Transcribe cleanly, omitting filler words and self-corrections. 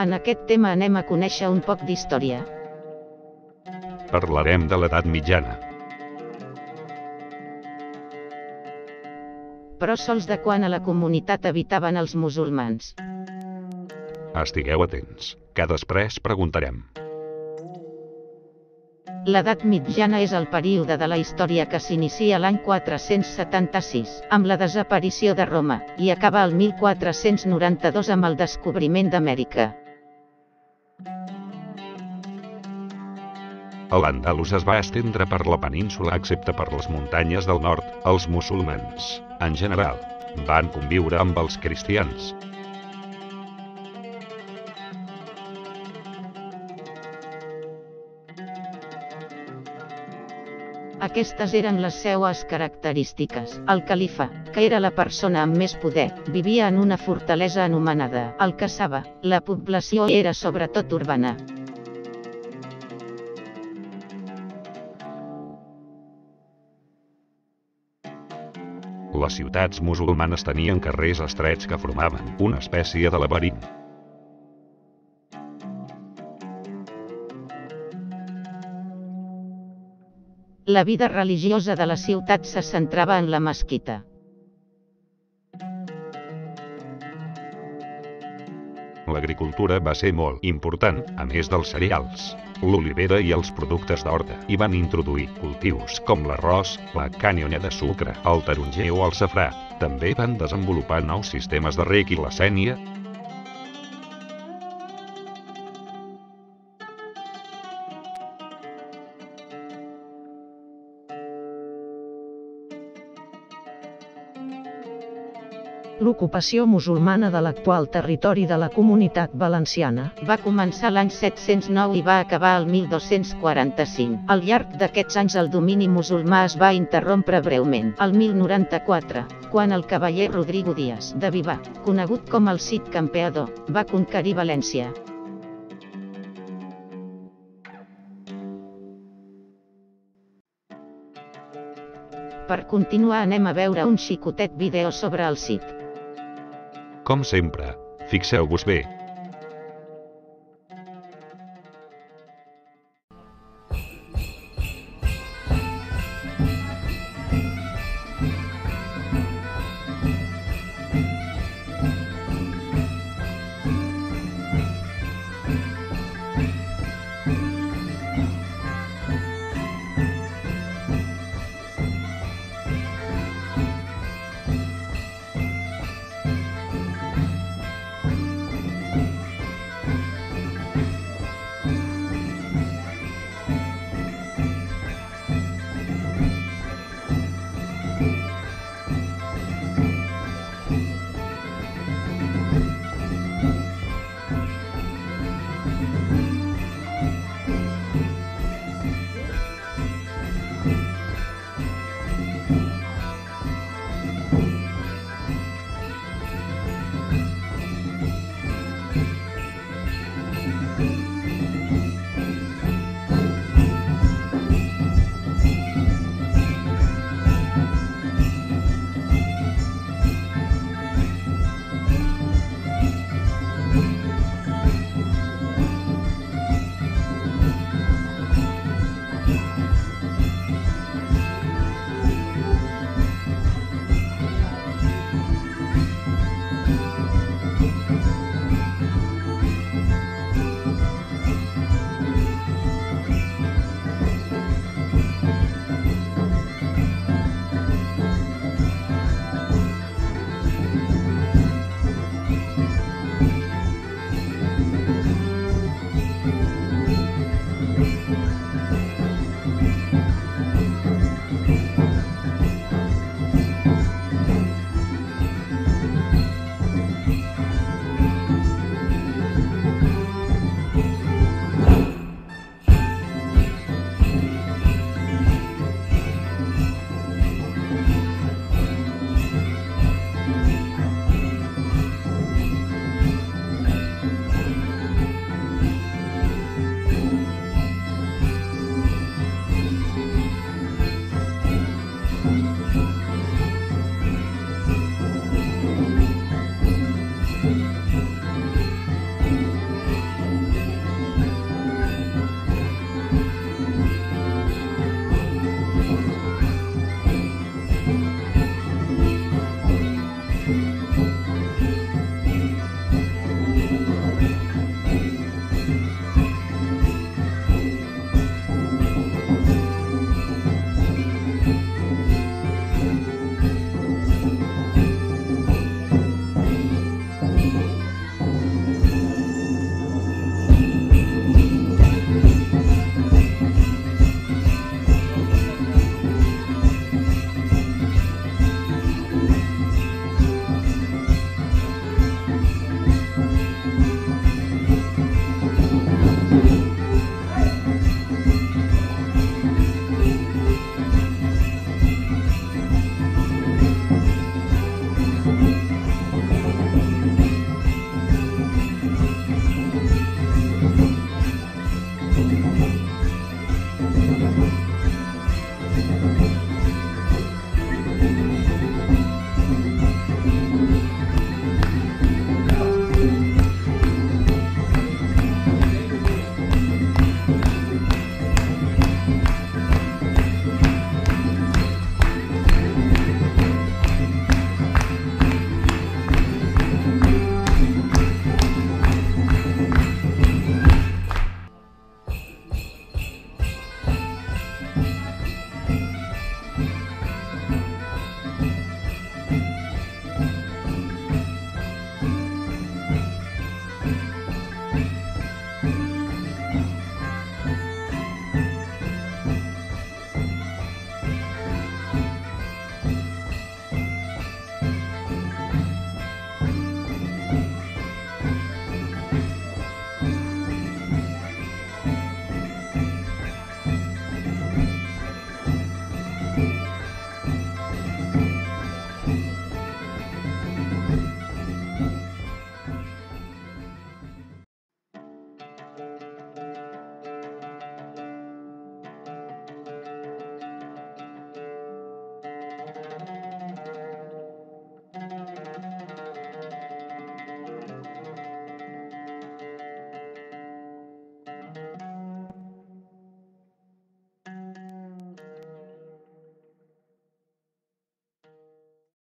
En aquest tema anem a conèixer un poc d'història. Parlarem de l'edat mitjana. Però sols de quan a la comunitat habitaven els musulmans. Estigueu atents, que després preguntarem. L'edat mitjana és el període de la història que s'inicia l'any 476, amb la desaparició de Roma, i acaba el 1492 amb el descobriment d'Amèrica. Al-Àndalus es va estendre per la península excepte per les muntanyes del nord. Els musulmans, en general, van conviure amb els cristians. Aquestes eren les seues característiques. El califa, que era la persona amb més poder, vivia en una fortalesa anomenada Al-Kasaba. La població era sobretot urbana. Les ciutats musulmanes tenien carrers estrets que formaven una espècie de laberint. La vida religiosa de la ciutat se centrava en la mesquita. L'agricultura va ser molt important, a més dels cereals, l'olivera i els productes d'horta, i van introduir cultius com l'arròs, la canya de sucre, el taronger o el safrà. També van desenvolupar nous sistemes de reg i la sénia. L'ocupació musulmana de l'actual territori de la Comunitat Valenciana va començar l'any 709 i va acabar el 1245. Al llarg d'aquests anys el domini musulmà es va interrompre breument, el 1094, quan el cavaller Rodrigo Díaz de Vivar, conegut com el Cid Campeador, va conquerir València. Per continuar anem a veure un xicotet vídeo sobre el Cid. Com sempre, fixeu-vos bé,